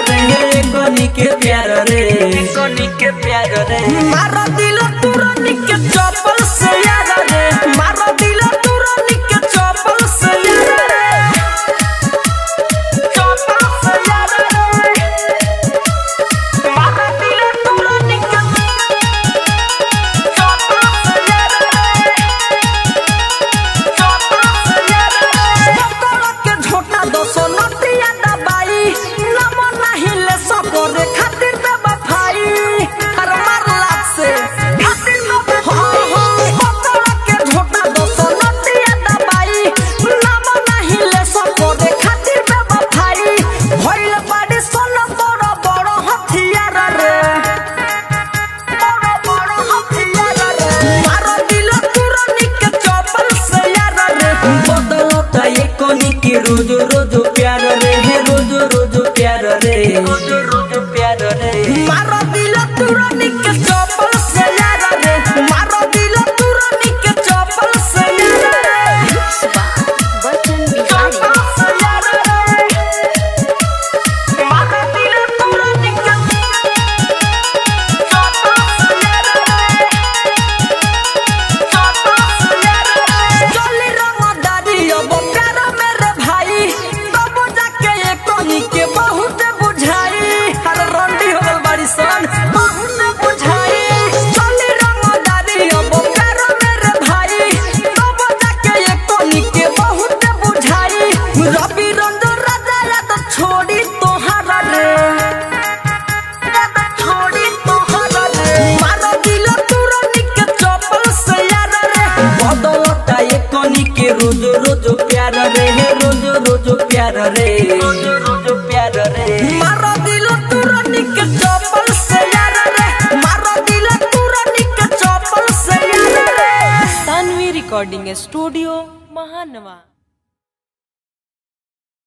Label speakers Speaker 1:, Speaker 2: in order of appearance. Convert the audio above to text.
Speaker 1: रे कोनी के प्यार रे कोनी के प्यार रे
Speaker 2: मारो दिल तुरनी के चप्पल से यार रे मारो दिल तुरनी के चप्पल से यार रे चप्पल से यार रे मारो दिल तुरनी के चप्पल से यार रे चप्पल से यार रे पकड़ के झोटा 200 नोटिया दबाई नम नहीं ले सको रे खातिर दे बफाई हर मारला से खातिर दे पकड़ के झोटा 200 नोटिया दबाई नम नहीं ले सको रे खातिर दे बफाई भइल बाड़ी सोना बड़ बड़ हथियार रे बड़ बड़ हथियार रे मारो दिल तुरनी के चप्पल से यार रे
Speaker 1: बदलता ये कोनी के रोज रोज प्यार रे रोज रोज प्यार रे रोज रोज प्यार रे
Speaker 2: मारो दिल तुरनी के चप्पल से यार रे मारो दिल तुरनी के चप्पल से यार रे चप्पल से यार रे मारो दिल तुरनी के चप्पल से यार रे चप्पल से यार रे चली रंगदारी अब प्यार मेरे भाई तब जाके ये कोनी के बहुत बुझाई हर रंडी हो गल बाड़ी सन बहुत बुझाई चली रंगदारी अब प्यार मेरे भाई तब जाके ये कोनी के बहुत बुझाई रवि रंजन राजा याद छोड़ी तोहारा रे याद छोड़ी तोहारा रे मारो दिल तुरनी के चप्पल से यार रे
Speaker 1: बदलता ये कोनी के रोज रोज प्यार रे रोज रोज प्यार रे रोज रोज प्यार रे
Speaker 2: मारो दिल तुरनी के चप्पल से यार रे मारो दिल तुरनी के चप्पल से यार रे
Speaker 3: तानवी रिकॉर्डिंग स्टूडियो महानवा।